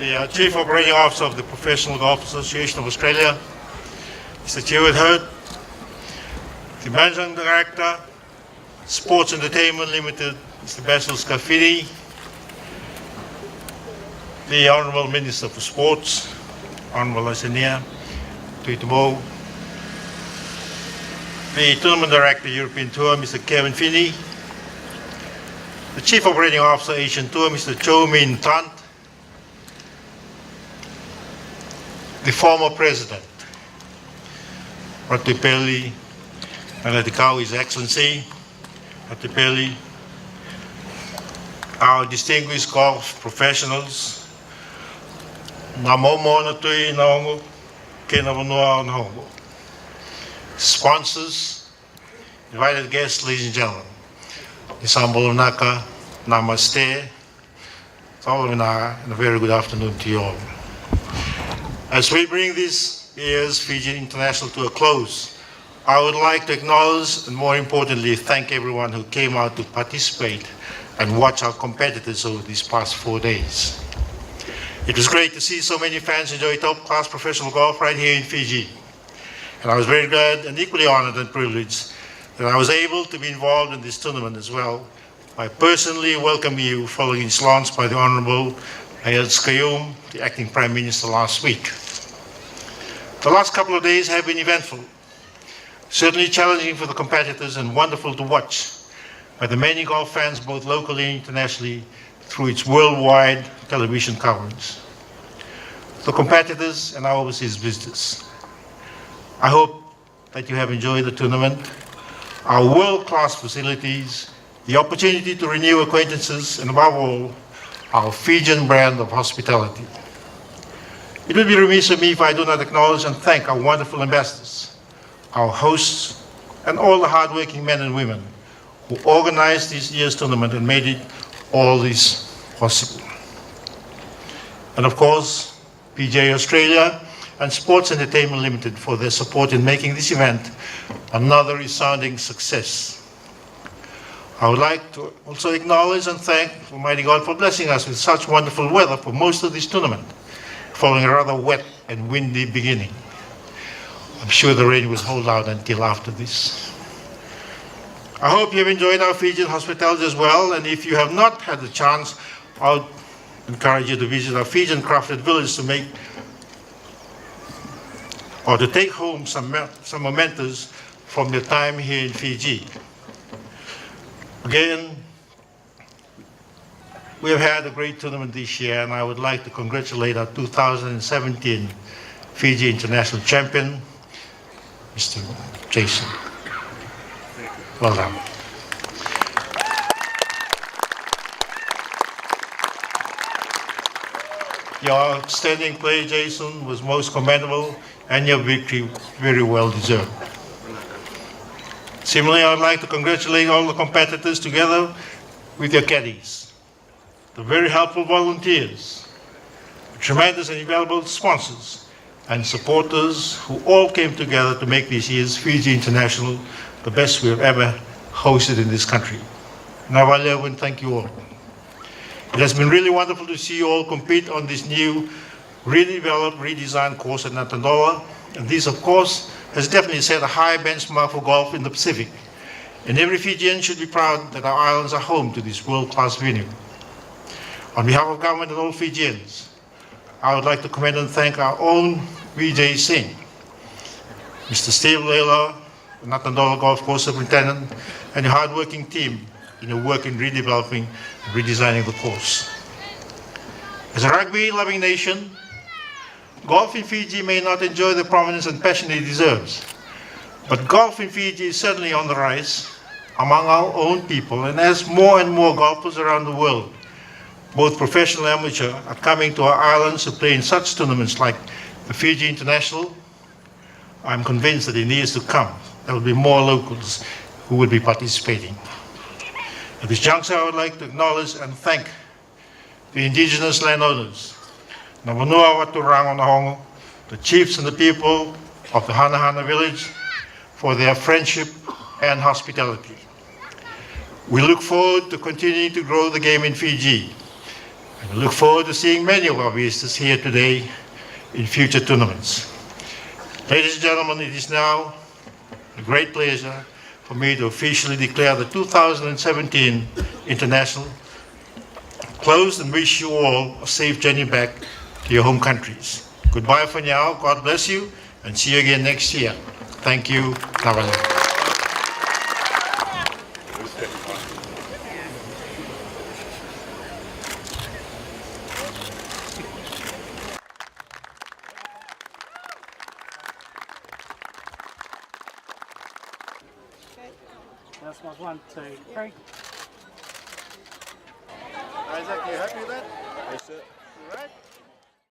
The Chief Operating Officer of the Professional Golf Association of Australia, Mr. Ret'd, the Managing Director, Sports Entertainment Limited, Mr. Basil Scafidi, the Honourable Minister for Sports, Honourable Asenia Tuitabo, the Tournament Director, European Tour, Mr. Kevin Finney, the Chief Operating Officer, Asian Tour, Mr. Cho Min Tant, the former President, Ret'd, His Excellency, Ret'd, our distinguished golf professionals, sponsors, invited guests, ladies and gentlemen, Nisambolonaka, Namaste, and a very good afternoon to you all. As we bring this year's Fiji International to a close, I would like to acknowledge and, more importantly, thank everyone who came out to participate and watch our competitors over these past 4 days. It was great to see so many fans enjoy top-class professional golf right here in Fiji. And I was very glad and equally honored and privileged that I was able to be involved in this tournament as well by personally welcoming you following its launch by the Honourable Ayad Skayum, the Acting Prime Minister, last week. The last couple of days have been eventful, certainly challenging for the competitors and wonderful to watch by the many golf fans both locally and internationally through its worldwide television coverage. The competitors and our overseas visitors, I hope that you have enjoyed the tournament, our world-class facilities, the opportunity to renew acquaintances, and above all, our Fijian brand of hospitality. It would be remiss of me if I do not acknowledge and thank our wonderful ambassadors, our hosts, and all the hardworking men and women who organized this year's tournament and made it all this possible. And of course, PGA Australia and Sports Entertainment Limited for their support in making this event another resounding success. I would like to also acknowledge and thank Almighty God for blessing us with such wonderful weather for most of this tournament, following a rather wet and windy beginning. I'm sure the rain will hold out until after this. I hope you have enjoyed our Fijian hospitality as well, and if you have not had the chance, I would encourage you to visit our Fijian crafted village to make or to take home some mementos from your time here in Fiji. Again, we have had a great tournament this year, and I would like to congratulate our 2017 Fiji International Champion, Mr. Jason. Well done. Your outstanding play, Jason, was most commendable, and your victory very well deserved. Similarly, I would like to congratulate all the competitors together with your caddies, the very helpful volunteers, the tremendous and invaluable sponsors and supporters who all came together to make this year's Fiji International the best we have ever hosted in this country. Navalia, and thank you all. It has been really wonderful to see you all compete on this new, redeveloped, redesigned course at Natadola, and this, of course, has definitely set a high benchmark for golf in the Pacific. And every Fijian should be proud that our islands are home to this world-class venue. On behalf of government and all Fijians, I would like to commend and thank our own Vijay Singh, Mr. Steve Layla, the Natadola Golf Course Superintendent, and your hard-working team in your work in redeveloping and redesigning the course. As a rugby-loving nation, golf in Fiji may not enjoy the prominence and passion it deserves, but golf in Fiji is certainly on the rise among our own people, and as more and more golfers around the world, both professional and amateur, are coming to our islands to play in such tournaments like the Fiji International, I'm convinced that in the years to come, there will be more locals who will be participating. At this juncture, I would like to acknowledge and thank the indigenous landowners, Navanua Waturang Onahongo, the chiefs and the people of the Hanahana village for their friendship and hospitality. We look forward to continuing to grow the game in Fiji, and we look forward to seeing many of our visitors here today in future tournaments. Ladies and gentlemen, it is now a great pleasure for me to officially declare the 2017 International closed and wish you all a safe journey back to your home countries. Goodbye for now, God bless you, and see you again next year. Thank you. Navajo. That's my 1, 2, 3. Isaac, you happy with that? Yes, sir. You right?